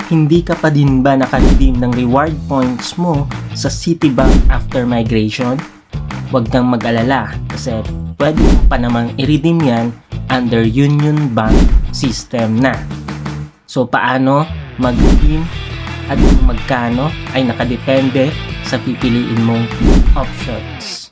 Hindi ka pa din ba naka-redeem ng reward points mo sa Citibank after migration? Huwag kang mag-alala kasi pwede mo pa namang i-redeem yan under Union Bank system na. So paano mag-redeem at kung magkano ay nakadepende sa pipiliin mong options.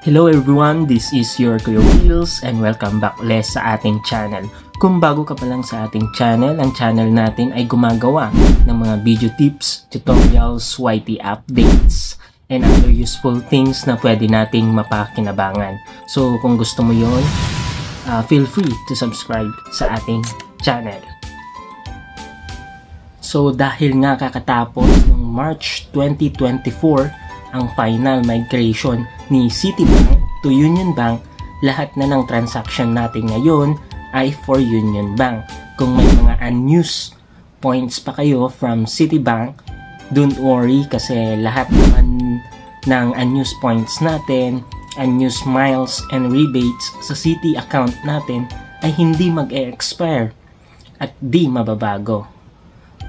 Hello everyone, this is your Kuya Wheels and welcome back ulit sa ating channel. Kung bago ka pa lang sa ating channel, ang channel natin ay gumagawa ng mga video tips, tutorials, YT updates, and other useful things na pwede nating mapakinabangan. So kung gusto mo yon, feel free to subscribe sa ating channel. So dahil nga kakatapos ng March 2024, ang final migration ni Citibank to Union Bank, lahat na ng transaction natin ngayon ay for Union Bank. Kung may mga unused points pa kayo from Citibank, don't worry kasi lahat naman ng unused points natin, unused miles and rebates sa Citi account natin ay hindi mag-e-expire at di mababago.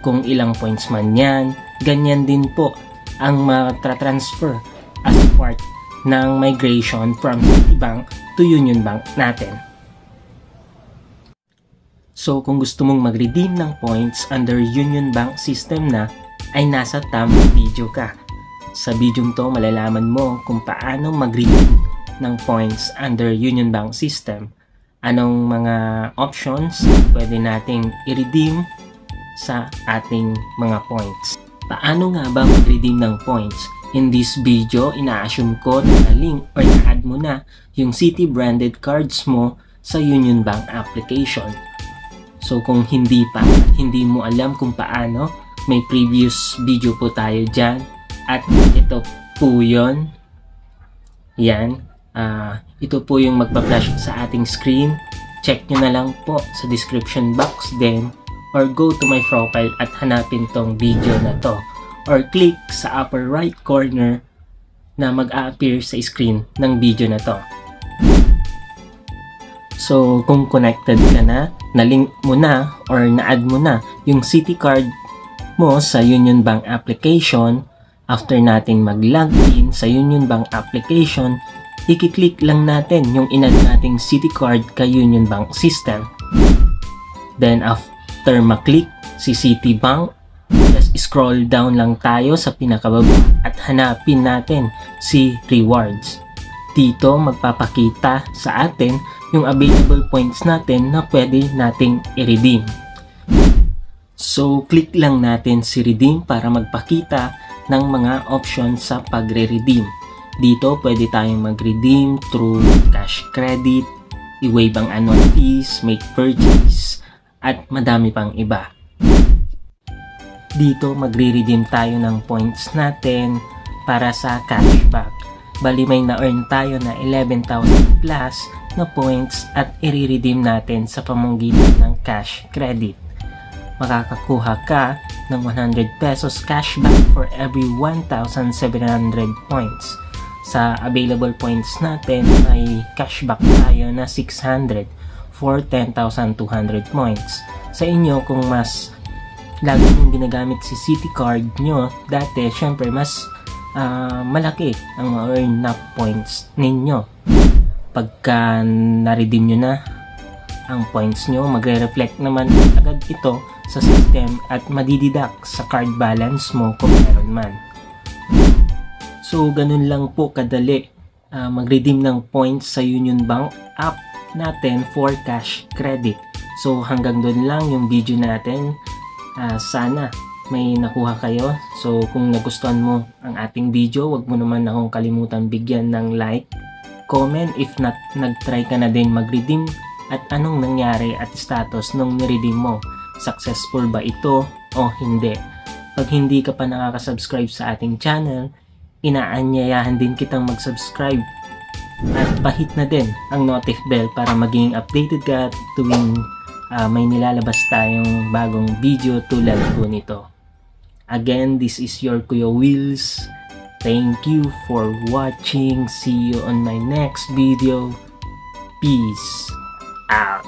Kung ilang points man yan, ganyan din po ang matra-transfer as part ng migration from Citibank to Union Bank natin. So kung gusto mong mag-redeem ng points under Union Bank system na, ay nasa tamang video ka. Sa video to malalaman mo kung paano mag-redeem ng points under Union Bank system. Anong mga options pwede nating i-redeem sa ating mga points. Paano nga ba mag-redeem ng points? In this video, ina-assume ko na na-link or na-add mo na yung Citi branded cards mo sa Union Bank application. So kung hindi pa, hindi mo alam kung paano, may previous video po tayo dyan. At ito po yun. Yan. Ito po yung magpa-flash sa ating screen. Check nyo na lang po sa description box din. Or go to my profile at hanapin tong video na to. Or click sa upper right corner na mag-a-appear sa screen ng video na to. So, kung connected ka na, na-link mo na or na-add mo na yung Citi card mo sa Union Bank application, after natin mag-login sa Union Bank application, i-click lang natin yung in-add nating Citi card kay Union Bank system. Then, after maklik si Citibank, just scroll down lang tayo sa pinakababa at hanapin natin si rewards. Dito magpapakita sa atin yung available points natin na pwede nating i-redeem. So click lang natin si redeem para magpakita ng mga options sa pagre-redeem. Dito pwede tayong mag-redeem through cash credit, i-waive ang annual fees, make purchase, at madami pang iba. Dito magre-redeem tayo ng points natin para sa cashback. Bali may na-earn tayo na 11,000 plus na points at i-redeem natin sa pamamagitan ng cash credit. Makakakuha ka ng 100 pesos cashback for every 1,700 points. Sa available points natin ay cashback tayo na 600 for 10,200 points. Sa inyo, kung mas lagi yung ginagamit si Citi card nyo dati, syempre mas malaki ang ma-earn na points ninyo. Pagka na-redeem nyo na ang points nyo, magre-reflect naman agad ito sa system at madideduct sa card balance mo kung meron man. So ganun lang po kadali mag-redeem ng points sa Union Bank app natin for cash credit. So hanggang doon lang yung video natin. Sana may nakuha kayo. So kung nagustuhan mo ang ating video, wag mo naman akong kalimutan bigyan ng like, comment if not nag-try ka na din mag-redeem at anong nangyari at status nung ni-redeem mo. Successful ba ito o hindi? Pag hindi ka pa nakaka-subscribe sa ating channel, inaanyayahan din kitang mag-subscribe at pahit na din ang notif bell para maging updated ka tuwing may nilalabas tayong bagong video tulad po nito. Again, this is your Kuya Wheels Thank you for watching. See you on my next video. Peace out.